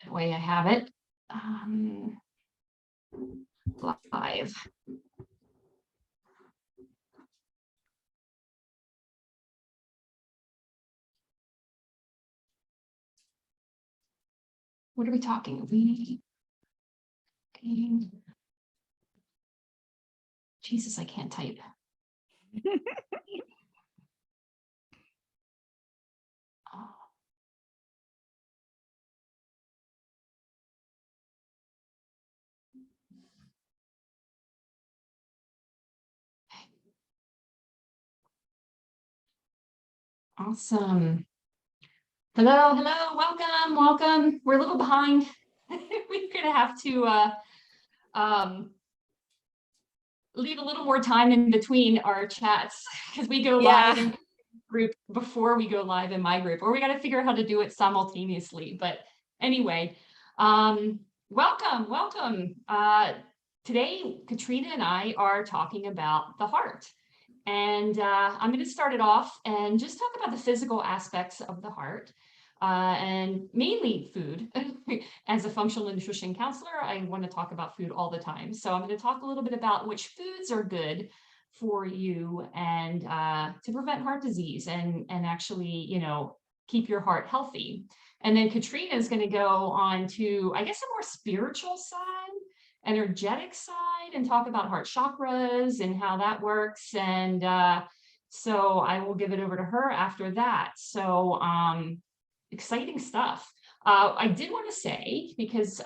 That way I have it live. What are we talking? Jesus, I can't type. Oh. Awesome. Hello, welcome. We're a little behind. We're gonna have to leave a little more time in between our chats because we go live in group before we go live in my group, or we got to figure out how to do it simultaneously. But anyway, welcome. Today, Katrina and I are talking about the heart. And I'm going to start it off and just talk about the physical aspects of the heart and mainly food. As a functional nutrition counselor, I want to talk about food all the time. So I'm going to talk a little bit about which foods are good for you and to prevent heart disease and actually, keep your heart healthy. And then Katrina is going to go on to, I guess, a more spiritual side, energetic side, and talk about heart chakras and how that works. And so I will give it over to her after that. So exciting stuff. I did want to say, because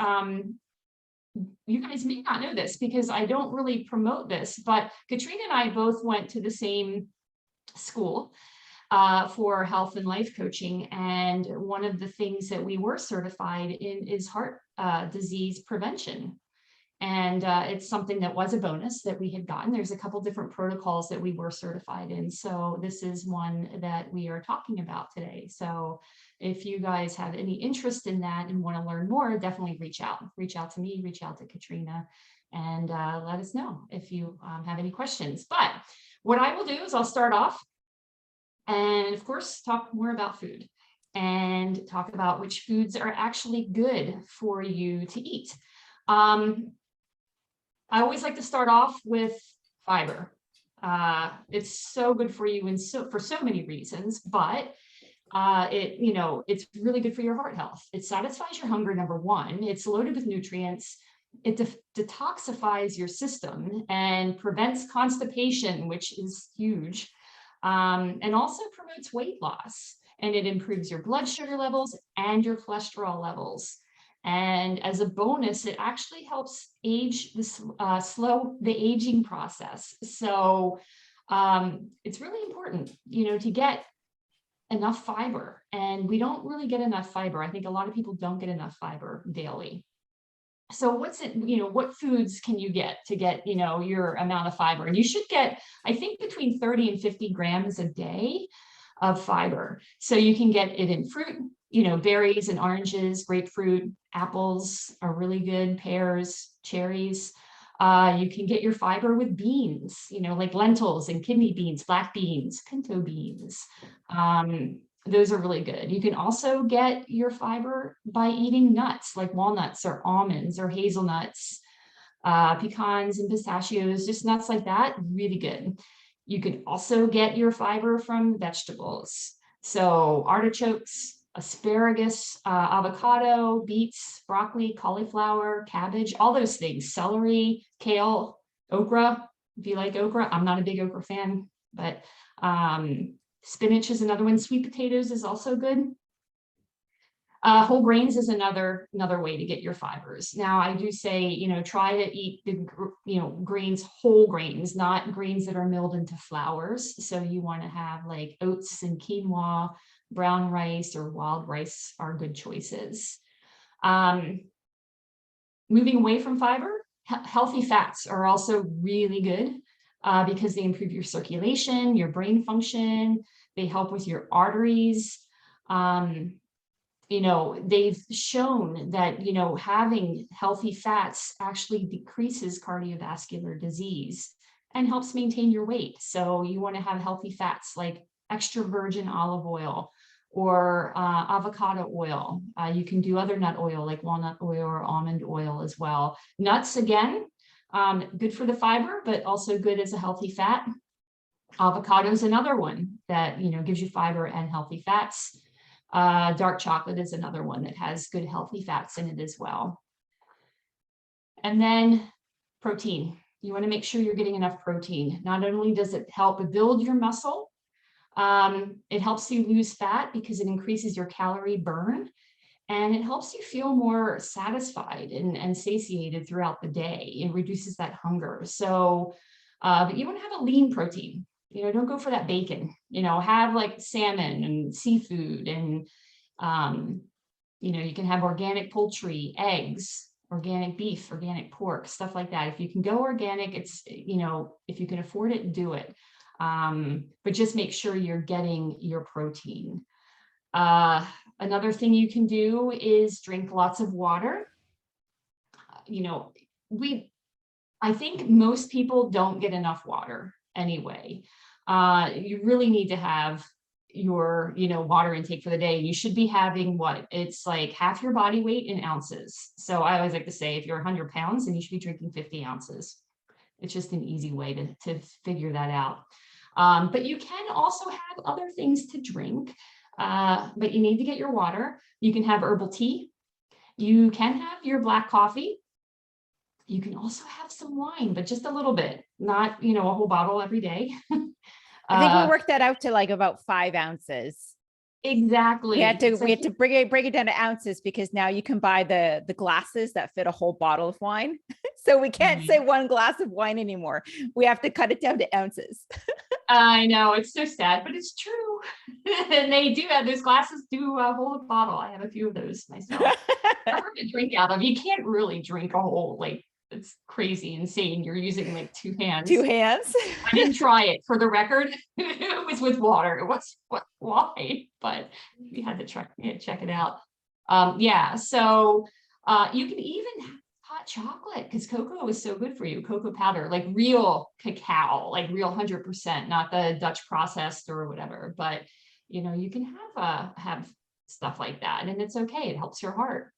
you guys may not know this because I don't really promote this, but Katrina and I both went to the same school for health and life coaching. And one of the things that we were certified in is heart disease prevention. And it's something that was a bonus that we had gotten. There's a couple different protocols that we were certified in. So this is one that we are talking about today. So if you guys have any interest in that and want to learn more, definitely reach out to me, reach out to Katrina, and let us know if you have any questions. But what I will do is I'll start off and, of course, talk more about food and talk about which foods are actually good for you to eat. I always like to start off with fiber. It's so good for you and for so many reasons, but it's really good for your heart health. It satisfies your hunger, number one. It's loaded with nutrients. It detoxifies your system and prevents constipation, which is huge, and also promotes weight loss. And it improves your blood sugar levels and your cholesterol levels. And as a bonus, it actually helps slow the aging process. So it's really important, to get enough fiber. And we don't really get enough fiber. I think a lot of people don't get enough fiber daily. So what foods can you get to get, your amount of fiber? And you should get, I think, between 30 and 50 grams a day of fiber. So you can get it in fruit, berries and oranges, grapefruit, apples are really good, pears, cherries. You can get your fiber with beans, like lentils and kidney beans, black beans, pinto beans. Those are really good. You can also get your fiber by eating nuts like walnuts or almonds or hazelnuts, pecans and pistachios, just nuts like that, really good. You can also get your fiber from vegetables. So artichokes, asparagus, avocado, beets, broccoli, cauliflower, cabbage, all those things, celery, kale, okra. If you like okra, I'm not a big okra fan, but spinach is another one. Sweet potatoes is also good. Whole grains is another way to get your fibers. Now, I do say, try to eat the, grains, whole grains, not grains that are milled into flours. So you want to have like oats and quinoa, brown rice or wild rice are good choices. Moving away from fiber, healthy fats are also really good because they improve your circulation, your brain function. They help with your arteries. They've shown that, having healthy fats actually decreases cardiovascular disease and helps maintain your weight. So you want to have healthy fats like extra virgin olive oil or avocado oil. You can do other nut oil like walnut oil or almond oil as well. Nuts, again, good for the fiber, but also good as a healthy fat. Avocado is another one that, gives you fiber and healthy fats. Dark chocolate is another one that has good healthy fats in it as well. And then protein. You want to make sure you're getting enough protein. Not only does it help build your muscle, it helps you lose fat because it increases your calorie burn, and it helps you feel more satisfied and satiated throughout the day. It reduces that hunger. So, but you want to have a lean protein. Don't go for that bacon. Have like salmon and seafood, and you can have organic poultry, eggs, organic beef, organic pork, stuff like that. If you can go organic, it's, if you can afford it, do it. But just make sure you're getting your protein. Another thing you can do is drink lots of water. I think most people don't get enough water anyway. You really need to have your, water intake for the day. You should be having it's like half your body weight in ounces. So I always like to say, if you're 100 pounds, then you should be drinking 50 ounces. It's just an easy way to figure that out. But you can also have other things to drink, but you need to get your water. You can have herbal tea. You can have your black coffee. You can also have some wine, but just a little bit, not, a whole bottle every day. I think we worked that out to like about 5 ounces. Exactly. We had to break it down to ounces, because now you can buy the glasses that fit a whole bottle of wine. So we can't say 1 glass of wine anymore. We have to cut it down to ounces. I know, it's so sad, but it's true. And they do have those glasses do hold a bottle. I have a few of those myself. Hard to drink out of. You can't really drink a whole, it's crazy, insane. You're using like 2 hands. 2 hands. I didn't try it, for the record. It was with water. It was why, but we had to check it out. So you can even have hot chocolate, because cocoa is so good for you. Cocoa powder, like real cacao, like real 100%, not the Dutch processed or whatever. But you can have stuff like that, and it's okay. It helps your heart.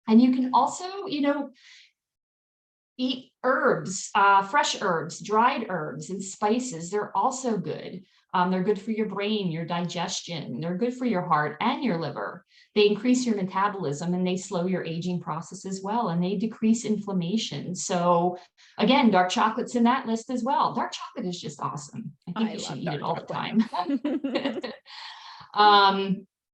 And you can also, eat herbs, fresh herbs, dried herbs, and spices. They're also good. They're good for your brain, your digestion. They're good for your heart and your liver. They increase your metabolism, and they slow your aging process as well. And they decrease inflammation. So again, dark chocolate's in that list as well. Dark chocolate is just awesome. I think you should eat it all the time.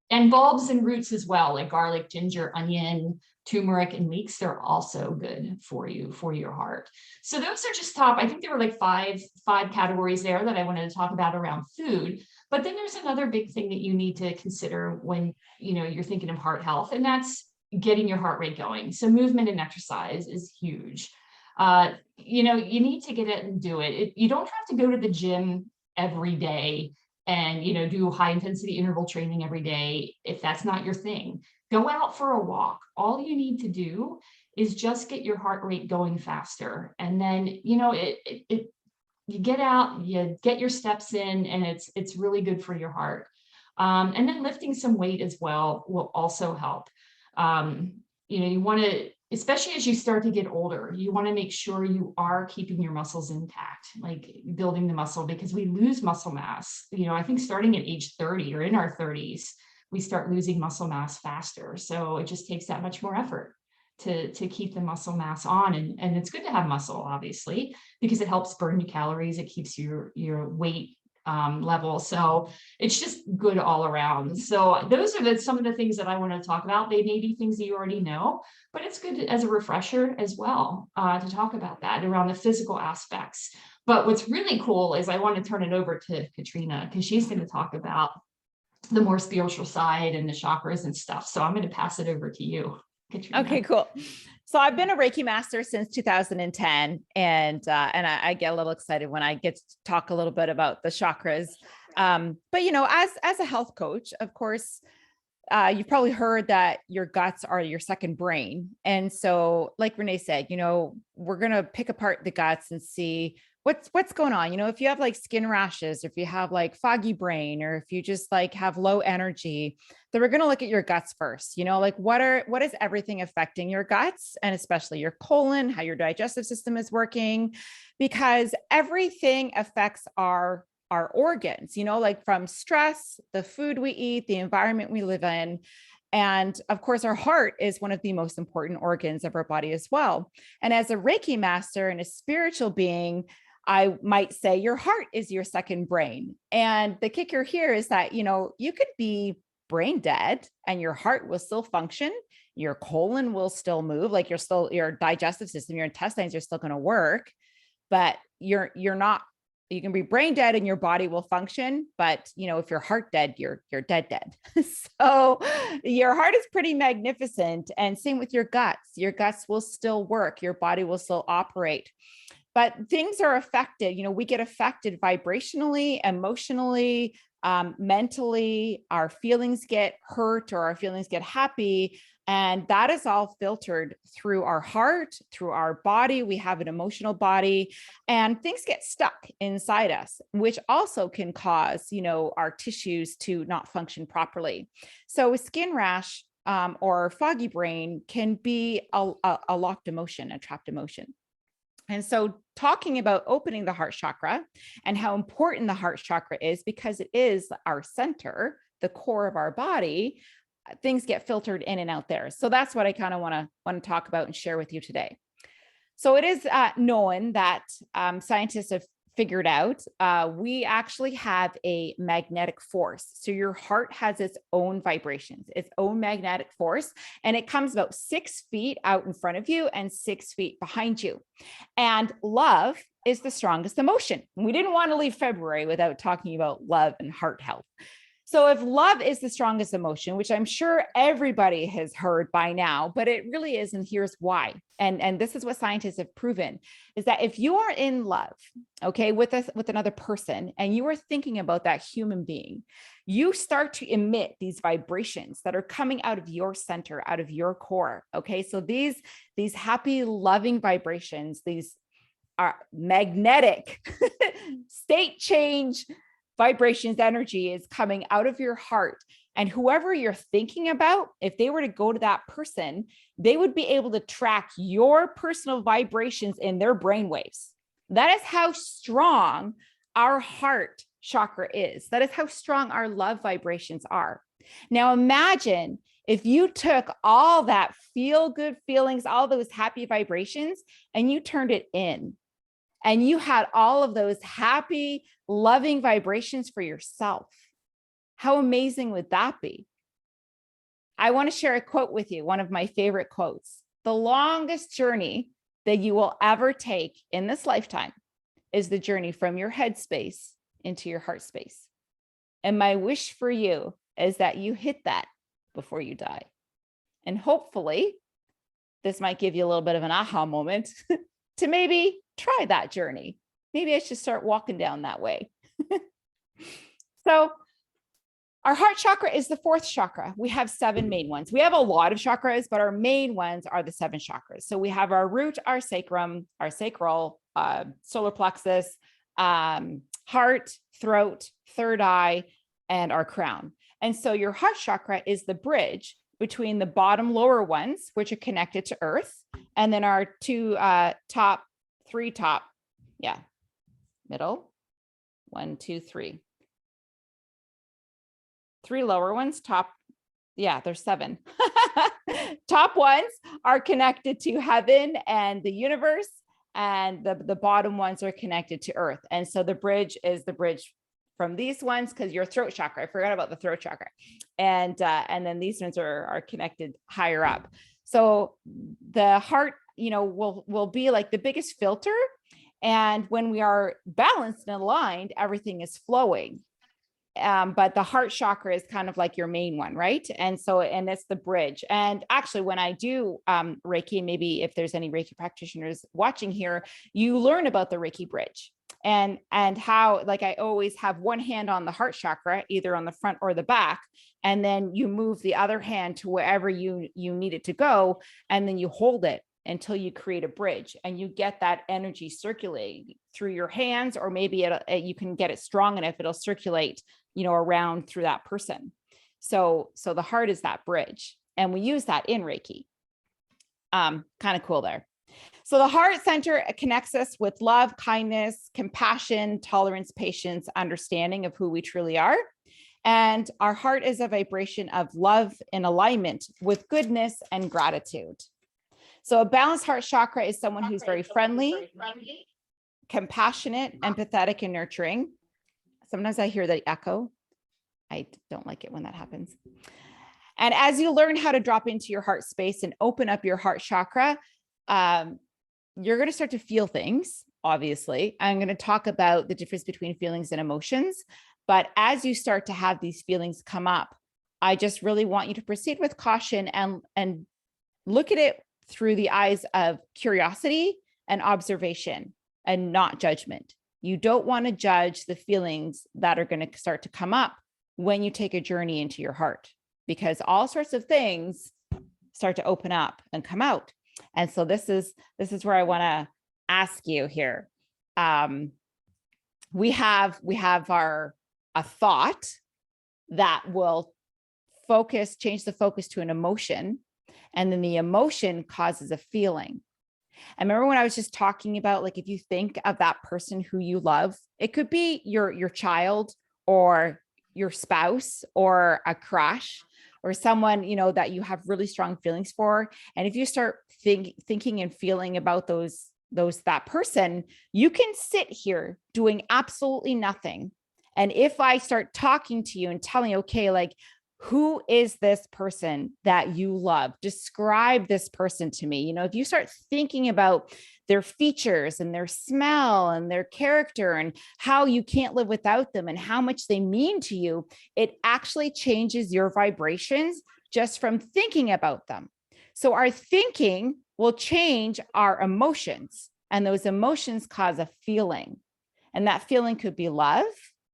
And bulbs and roots as well, like garlic, ginger, onion, turmeric, and leeks. They're also good for you, for your heart. So those are just top. I think there were like five categories there that I wanted to talk about around food. But then there's another big thing that you need to consider when you're thinking of heart health, and that's getting your heart rate going. So movement and exercise is huge. You need to get it and do it. You don't have to go to the gym every day and do high intensity interval training every day if that's not your thing. Go out for a walk. All you need to do is just get your heart rate going faster, and then you get out, you get your steps in, and it's really good for your heart. And then lifting some weight as well will also help. You want to, especially as you start to get older, you want to make sure you are keeping your muscles intact, like building the muscle, because we lose muscle mass. I think starting at age 30 or in our 30s, we start losing muscle mass faster. So it just takes that much more effort to keep the muscle mass on. And it's good to have muscle, obviously, because it helps burn your calories. It keeps your weight level. So it's just good all around. So those are some of the things that I want to talk about. They may be things that you already know, but it's good as a refresher as well to talk about that around the physical aspects. But what's really cool is I want to turn it over to Katrina, because she's going to talk about the more spiritual side and the chakras and stuff. So I'm going to pass it over to you, Katrina. Okay, cool. So I've been a Reiki master since 2010, and I get a little excited when I get to talk a little bit about the chakras. But as a health coach, of course, you've probably heard that your guts are your second brain. And so, like Renay said, we're going to pick apart the guts and see what's going on? If you have like skin rashes, if you have like foggy brain, or if you just like have low energy, then we're going to look at your guts first. Like what is everything affecting your guts, and especially your colon, how your digestive system is working, because everything affects our organs, like from stress, the food we eat, the environment we live in. And of course, our heart is one of the most important organs of our body as well. And as a Reiki master and a spiritual being, I might say your heart is your second brain. And the kicker here is that, you could be brain dead and your heart will still function. Your colon will still move, like your digestive system, your intestines are still going to work, but you're not, you can be brain dead and your body will function. But, if your heart dead, you're dead. So your heart is pretty magnificent. And same with your guts will still work. Your body will still operate. But things are affected, we get affected vibrationally, emotionally, mentally, our feelings get hurt or our feelings get happy. And that is all filtered through our heart, through our body. We have an emotional body, and things get stuck inside us, which also can cause, our tissues to not function properly. So a skin rash or foggy brain can be a locked emotion, a trapped emotion. And so talking about opening the heart chakra and how important the heart chakra is, because it is our center, the core of our body, things get filtered in and out there. So that's what I kind of want to talk about and share with you today. So it is known that scientists have figured out we actually have a magnetic force. So your heart has its own vibrations, its own magnetic force, and it comes about 6 feet out in front of you and 6 feet behind you. And love is the strongest emotion. We didn't want to leave February without talking about love and heart health. So if love is the strongest emotion, which I'm sure everybody has heard by now, but it really is, and here's why. And this is what scientists have proven, is that if you are in love, okay, with another person, and you are thinking about that human being, you start to emit these vibrations that are coming out of your center, out of your core. Okay. So these happy, loving vibrations, these are magnetic state change vibrations, energy is coming out of your heart. And whoever you're thinking about, if they were to go to that person, they would be able to track your personal vibrations in their brain waves. That is how strong our heart chakra is. That is how strong our love vibrations are. Now imagine if you took all that feel good feelings, all those happy vibrations, and you turned it in. And you had all of those happy, loving vibrations for yourself. How amazing would that be? I want to share a quote with you, one of my favorite quotes. The longest journey that you will ever take in this lifetime is the journey from your head space into your heart space. And my wish for you is that you hit that before you die. And hopefully, this might give you a little bit of an aha moment to maybe try that journey. Maybe I should start walking down that way. So our heart chakra is the 4th chakra. We have 7 main ones. We have a lot of chakras, but our main ones are the 7 chakras. So we have our root, our sacrum, our sacral, solar plexus, heart, throat, third eye, and our crown. And so your heart chakra is the bridge between the bottom lower ones, which are connected to earth, and then our 2 3 top, middle, 1, 2, 3. 3 lower ones, top, there's 7. Top ones are connected to heaven and the universe, and the bottom ones are connected to earth. And so the bridge is the bridge from these ones, because your throat chakra, I forgot about the throat chakra. And then these ones are connected higher up. So the heart, will be like the biggest filter. And when we are balanced and aligned, everything is flowing. But the heart chakra is kind of like your main one, right? And it's the bridge. And actually, when I do Reiki, maybe if there's any Reiki practitioners watching here, you learn about the Reiki bridge and how, like, I always have one hand on the heart chakra, either on the front or the back, and then you move the other hand to wherever you need it to go, and then you hold it until you create a bridge and you get that energy circulating through your hands, or maybe you can get it strong enough, it'll circulate, around through that person. So the heart is that bridge, and we use that in Reiki. Kind of cool there. So the heart center connects us with love, kindness, compassion, tolerance, patience, understanding of who we truly are. And our heart is a vibration of love in alignment with goodness and gratitude. So a balanced heart chakra is someone who's very friendly, compassionate, empathetic, and nurturing. Sometimes I hear the echo. I don't like it when that happens. And as you learn how to drop into your heart space and open up your heart chakra, you're going to start to feel things, obviously. I'm going to talk about the difference between feelings and emotions. But as you start to have these feelings come up, I just really want you to proceed with caution and look at it through the eyes of curiosity and observation and not judgment. You don't want to judge the feelings that are going to start to come up when you take a journey into your heart, because all sorts of things start to open up and come out. And so this is where I want to ask you here. We have a thought that will change the focus to an emotion, and then the emotion causes a feeling. I remember when I was just talking about, like, if you think of that person who you love, it could be your child or your spouse or a crush or someone, that you have really strong feelings for. And if you start thinking and feeling about that person, you can sit here doing absolutely nothing. And if I start talking to you and telling you, okay, like, who is this person that you love? Describe this person to me. If you start thinking about their features and their smell and their character and how you can't live without them and how much they mean to you, it actually changes your vibrations just from thinking about them. So our thinking will change our emotions, and those emotions cause a feeling. And that feeling could be love.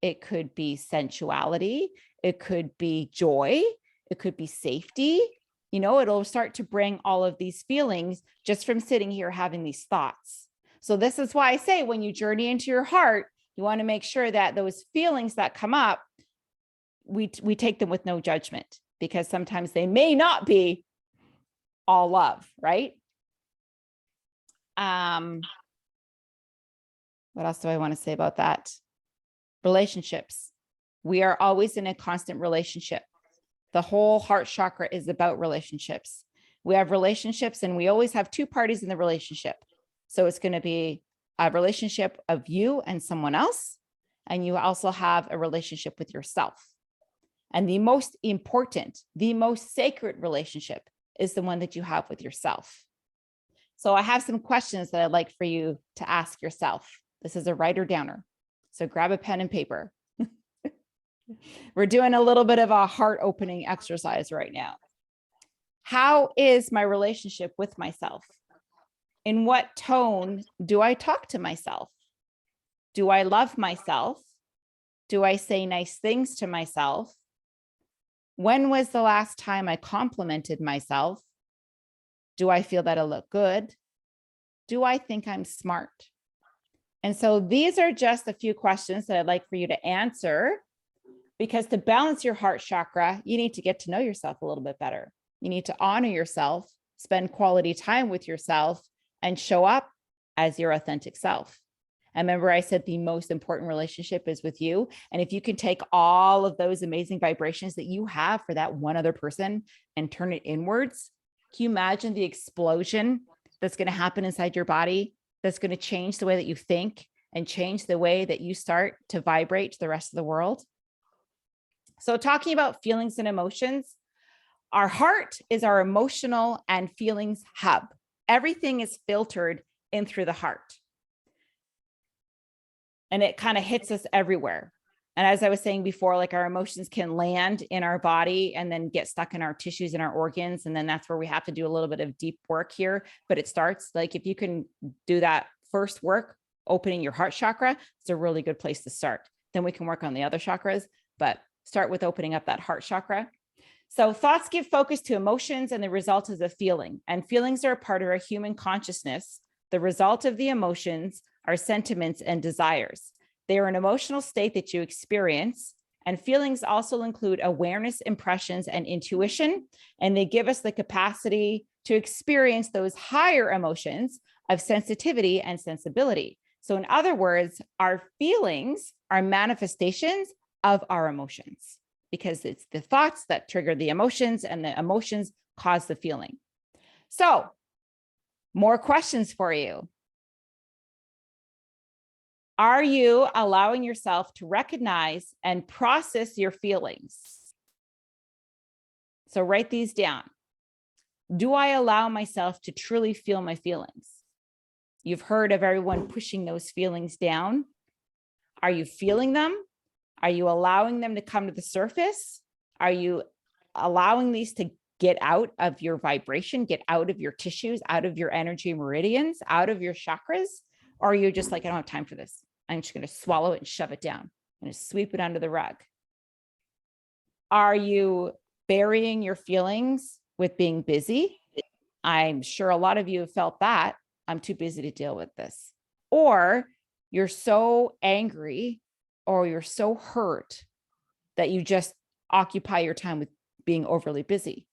It could be sensuality. It could be joy. It could be safety. It'll start to bring all of these feelings just from sitting here having these thoughts. So this is why I say, when you journey into your heart, you want to make sure that those feelings that come up, we take them with no judgment, because sometimes they may not be all love, right? What else do I want to say about that? Relationships. We are always in a constant relationship. The whole heart chakra is about relationships. We have relationships, and we always have two parties in the relationship. So it's going to be a relationship of you and someone else. And you also have a relationship with yourself. And the most important, the most sacred relationship is the one that you have with yourself. So I have some questions that I'd like for you to ask yourself. This is a writer downer. So grab a pen and paper. We're doing a little bit of a heart opening exercise right now. How is my relationship with myself? In what tone do I talk to myself? Do I love myself? Do I say nice things to myself? When was the last time I complimented myself? Do I feel that I look good? Do I think I'm smart? And so these are just a few questions that I'd like for you to answer, because to balance your heart chakra, you need to get to know yourself a little bit better. You need to honor yourself, spend quality time with yourself, and show up as your authentic self. And remember, I said the most important relationship is with you. And if you can take all of those amazing vibrations that you have for that one other person and turn it inwards, can you imagine the explosion that's going to happen inside your body? That's going to change the way that you think and change the way that you start to vibrate to the rest of the world. So talking about feelings and emotions, our heart is our emotional and feelings hub. Everything is filtered in through the heart. And it kind of hits us everywhere. And as I was saying before, like, our emotions can land in our body and then get stuck in our tissues and our organs. And then that's where we have to do a little bit of deep work here. But it starts, like, if you can do that first work, opening your heart chakra, it's a really good place to start. Then we can work on the other chakras, but start with opening up that heart chakra. So thoughts give focus to emotions, and the result is a feeling. And feelings are a part of our human consciousness. The result of the emotions are sentiments and desires. They are an emotional state that you experience. And feelings also include awareness, impressions, and intuition. And they give us the capacity to experience those higher emotions of sensitivity and sensibility. So in other words, our feelings are manifestations of our emotions, because it's the thoughts that trigger the emotions, and the emotions cause the feeling. So, more questions for you. Are you allowing yourself to recognize and process your feelings? So write these down. Do I allow myself to truly feel my feelings? You've heard of everyone pushing those feelings down. Are you feeling them? Are you allowing them to come to the surface? Are you allowing these to get out of your vibration, get out of your tissues, out of your energy meridians, out of your chakras? Or are you just like, I don't have time for this. I'm just going to swallow it and shove it down. I'm going to sweep it under the rug. Are you burying your feelings with being busy? I'm sure a lot of you have felt that. I'm too busy to deal with this. Or you're so angry or you're so hurt that you just occupy your time with being overly busy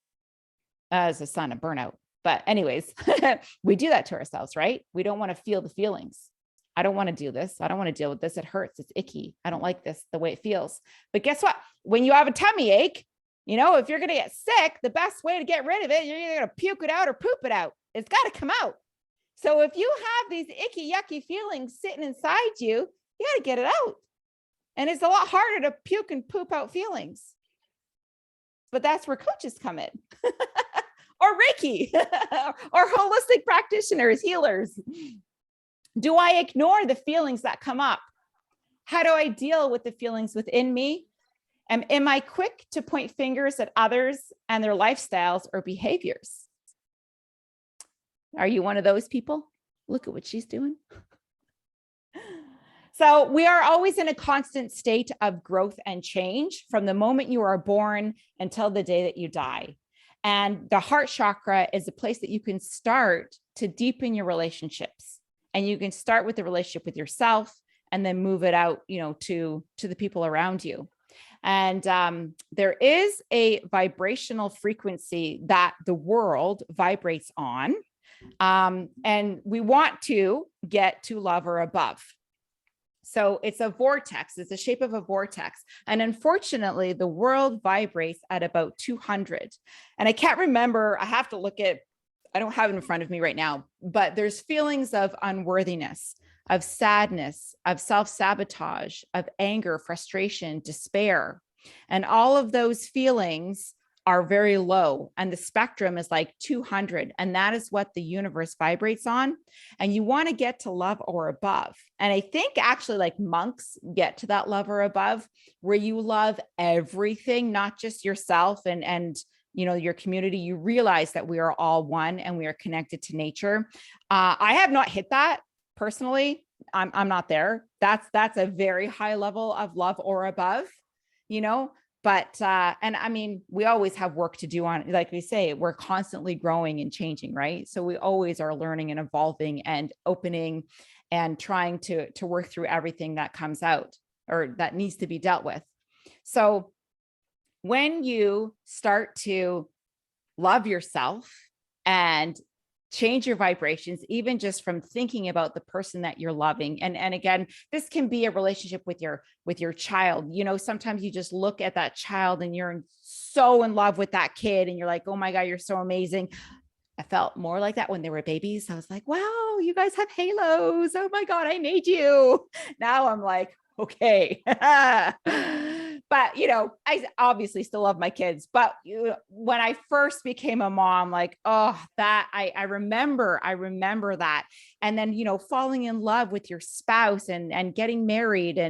as a sign of burnout. But anyways, we do that to ourselves, right? We don't want to feel the feelings. I don't want to do this. I don't want to deal with this. It hurts. It's icky. I don't like this, the way it feels. But guess what? When you have a tummy ache, you know, if you're going to get sick, the best way to get rid of it, you're either going to puke it out or poop it out. It's got to come out. So if you have these icky, yucky feelings sitting inside you, you got to get it out. And it's a lot harder to puke and poop out feelings. But that's where coaches come in, or Reiki, or holistic practitioners, healers. Do I ignore the feelings that come up? How do I deal with the feelings within me? And am I quick to point fingers at others and their lifestyles or behaviors? Are you one of those people? Look at what she's doing. So we are always in a constant state of growth and change from the moment you are born until the day that you die. And the heart chakra is a place that you can start to deepen your relationships. And you can start with the relationship with yourself and then move it out, you know, to the people around you. And there is a vibrational frequency that the world vibrates on. And we want to get to love or above. So it's a vortex. It's the shape of a vortex. And unfortunately, the world vibrates at about 200. And I can't remember, I have to look at, I don't have it in front of me right now, but there's feelings of unworthiness, of sadness, of self-sabotage, of anger, frustration, despair. And all of those feelings are very low, and the spectrum is like 200. And that is what the universe vibrates on. And you want to get to love or above. And I think actually like monks get to that love or above, where you love everything, not just yourself and you know, your community. You realize that we are all one and we are connected to nature. I have not hit that personally. I'm not there. That's a very high level of love or above, you know. But, and I mean, we always have work to do on, like we say, we're constantly growing and changing, right? So we always are learning and evolving and opening and trying to work through everything that comes out or that needs to be dealt with. So when you start to love yourself and change your vibrations, even just from thinking about the person that you're loving. And again, this can be a relationship with your child. You know, sometimes you just look at that child and you're so in love with that kid and you're like, oh my God, you're so amazing. I felt more like that when they were babies. I was like, wow, you guys have halos. Oh my God, I made you. Now I'm like, okay. But, you know, I obviously still love my kids, but when I first became a mom, like, oh, that I remember that. And then, you know, falling in love with your spouse and getting married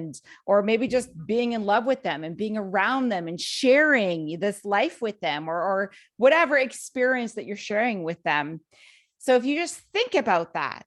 or maybe just being in love with them and being around them and sharing this life with them or whatever experience that you're sharing with them. So if you just think about that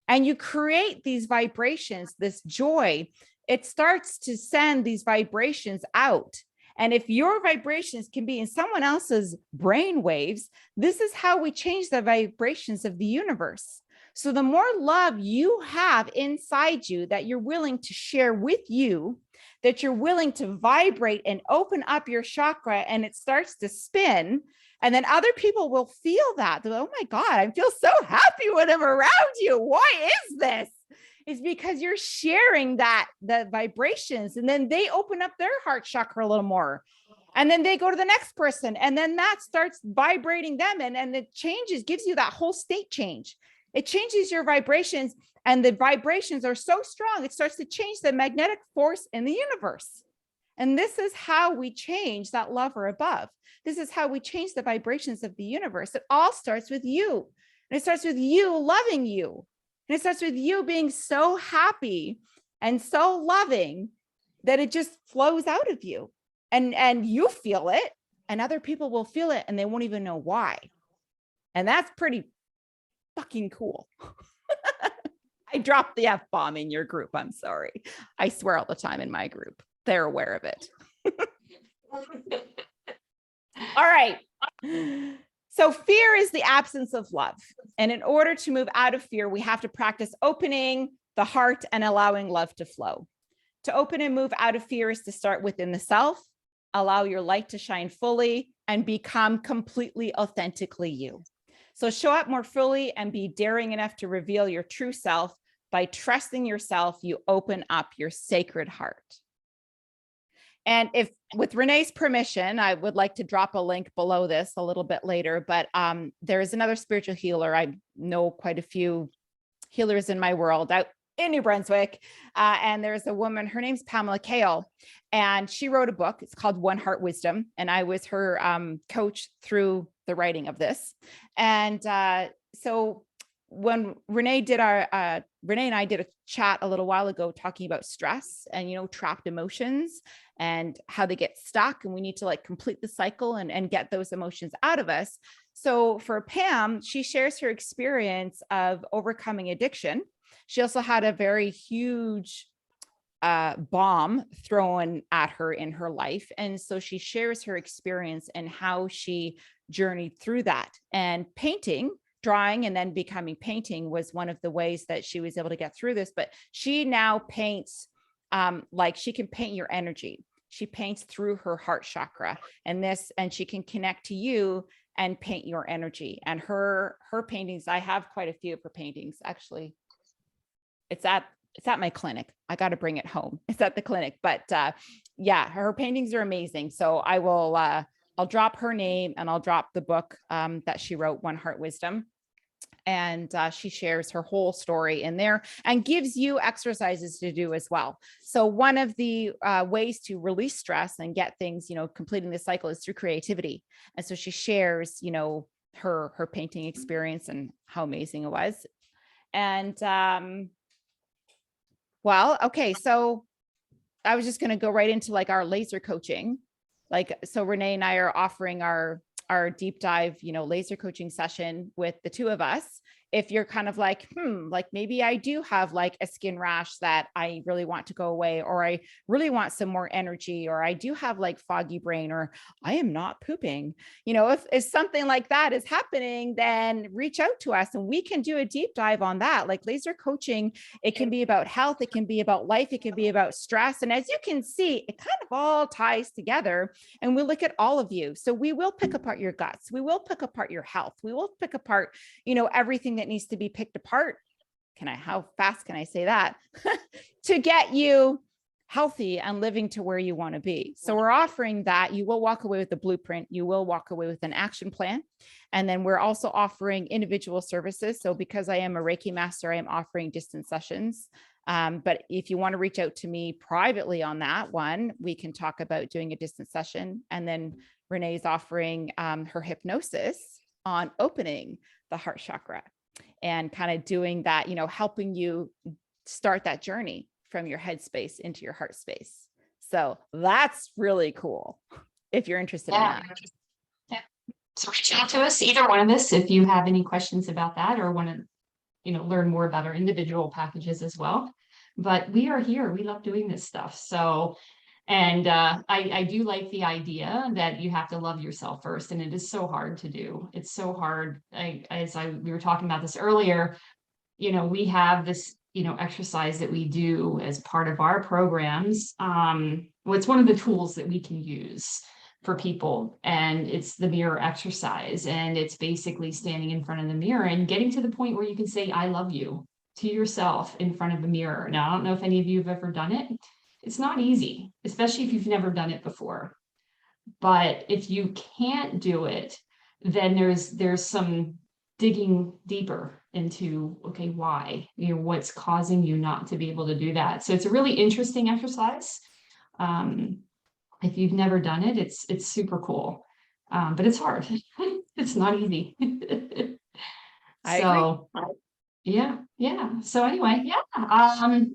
and you create these vibrations, this joy, it starts to send these vibrations out. And if your vibrations can be in someone else's brain waves, this is how we change the vibrations of the universe. So the more love you have inside you that you're willing to share with you, that you're willing to vibrate and open up your chakra and it starts to spin, and then other people will feel that. They're like, oh my God, I feel so happy when I'm around you. Why is this? It's because you're sharing the vibrations, and then they open up their heart chakra a little more. And then they go to the next person, and then that starts vibrating them. And it changes, gives you that whole state change. It changes your vibrations, and the vibrations are so strong, it starts to change the magnetic force in the universe. And this is how we change that lover above. This is how we change the vibrations of the universe. It all starts with you. And it starts with you loving you. And it starts with you being so happy and so loving that it just flows out of you. And you feel it, and other people will feel it, and they won't even know why. And that's pretty fucking cool. I dropped the F-bomb in your group. I'm sorry. I swear all the time in my group. They're aware of it. All right. So fear is the absence of love. And in order to move out of fear, we have to practice opening the heart and allowing love to flow. To open and move out of fear is to start within the self, allow your light to shine fully, and become completely authentically you. So show up more fully and be daring enough to reveal your true self. By trusting yourself, you open up your sacred heart. And if, with Renay's permission, I would like to drop a link below this a little bit later, but there is another spiritual healer. I know quite a few healers in my world out in New Brunswick. And there's a woman, her name's Pamela Kale, and she wrote a book. It's called One Heart Wisdom. And I was her coach through the writing of this. And so when Renay and I did a chat a little while ago talking about stress and, trapped emotions and how they get stuck, and we need to like complete the cycle and get those emotions out of us. So for Pam, she shares her experience of overcoming addiction. She also had a very huge bomb thrown at her in her life. And so she shares her experience and how she journeyed through that. And painting, drawing, and then becoming painting was one of the ways that she was able to get through this. But she now paints like she can paint your energy. She paints through her heart chakra, and she can connect to you and paint your energy. And her paintings, I have quite a few of her paintings. Actually, it's at my clinic. I got to bring it home. It's at the clinic, but yeah, her paintings are amazing. So I will, I'll drop her name, and I'll drop the book that she wrote, One Heart Wisdom. And she shares her whole story in there and gives you exercises to do as well. So one of the ways to release stress and get things, completing the cycle is through creativity. And so she shares, her painting experience and how amazing it was. And well, okay, so I was just going to go right into like our laser coaching. So Renay and I are offering our deep dive, laser coaching session with the two of us. If you're kind of like, like maybe I do have like a skin rash that I really want to go away, or I really want some more energy, or I do have like foggy brain, or I am not pooping, if something like that is happening, then reach out to us and we can do a deep dive on that. Like laser coaching, it can be about health, it can be about life, it can be about stress. And as you can see, it kind of all ties together, and we look at all of you. So we will pick apart your guts. We will pick apart your health. We will pick apart, everything that needs to be picked apart. How fast can I say that? To get you healthy and living to where you want to be. So we're offering that. You will walk away with a blueprint. You will walk away with an action plan. And then we're also offering individual services. So because I am a Reiki master, I am offering distance sessions. But if you want to reach out to me privately on that one, we can talk about doing a distance session. And then Renay's offering her hypnosis on opening the heart chakra and kind of doing that, helping you start that journey from your head space into your heart space. So that's really cool if you're interested in that. Yeah. So reach out to us, either one of us, if you have any questions about that or want to, learn more about our individual packages as well. But we are here. We love doing this stuff. So And I do like the idea that you have to love yourself first. And it is so hard to do. It's so hard. We were talking about this earlier, we have this, exercise that we do as part of our programs. Well, it's one of the tools that we can use for people, and it's the mirror exercise. And it's basically standing in front of the mirror and getting to the point where you can say, I love you to yourself in front of a mirror. Now, I don't know if any of you have ever done it. It's not easy, especially if you've never done it before. But if you can't do it, then there's some digging deeper into, okay, why, what's causing you not to be able to do that. So it's a really interesting exercise. If you've never done it, it's super cool. But it's hard. It's not easy. I So agree. yeah. So anyway, I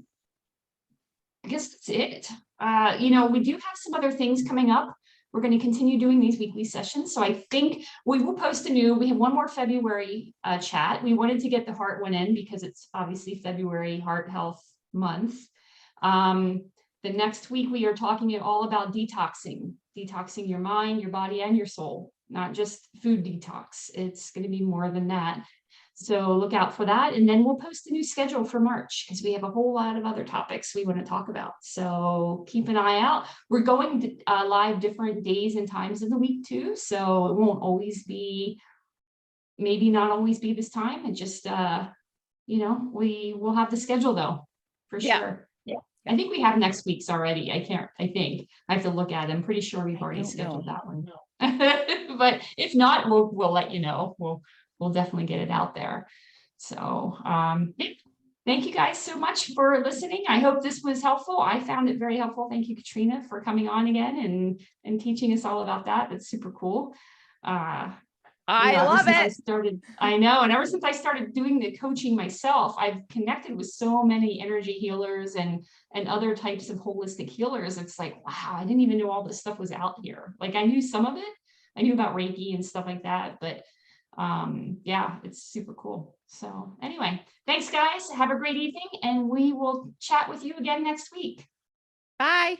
guess that's it. We do have some other things coming up. We're going to continue doing these weekly sessions. So I think we will post we have one more February chat. We wanted to get the heart one in because it's obviously February Heart Health Month. The next week we are talking all about detoxing your mind, your body, and your soul, not just food detox. It's going to be more than that. So look out for that. And then we'll post a new schedule for March because we have a whole lot of other topics we want to talk about. So keep an eye out. We're going to live different days and times of the week too. So it won't always be, maybe not always be this time. And just, we will have the schedule though, for sure. Yeah. I think we have next week's already. I think I have to look at it. I'm pretty sure we've already don't scheduled know. that one. But if not, we'll let you know. We'll definitely get it out there. So thank you guys so much for listening. I hope this was helpful. I found it very helpful. Thank you, Katrina, for coming on again and teaching us all about that. That's super cool. I love it. I know. And ever since I started doing the coaching myself, I've connected with so many energy healers and other types of holistic healers. It's like, wow, I didn't even know all this stuff was out here. Like I knew some of it. I knew about Reiki and stuff like that, but it's super cool. So anyway, thanks guys. Have a great evening and we will chat with you again next week. Bye.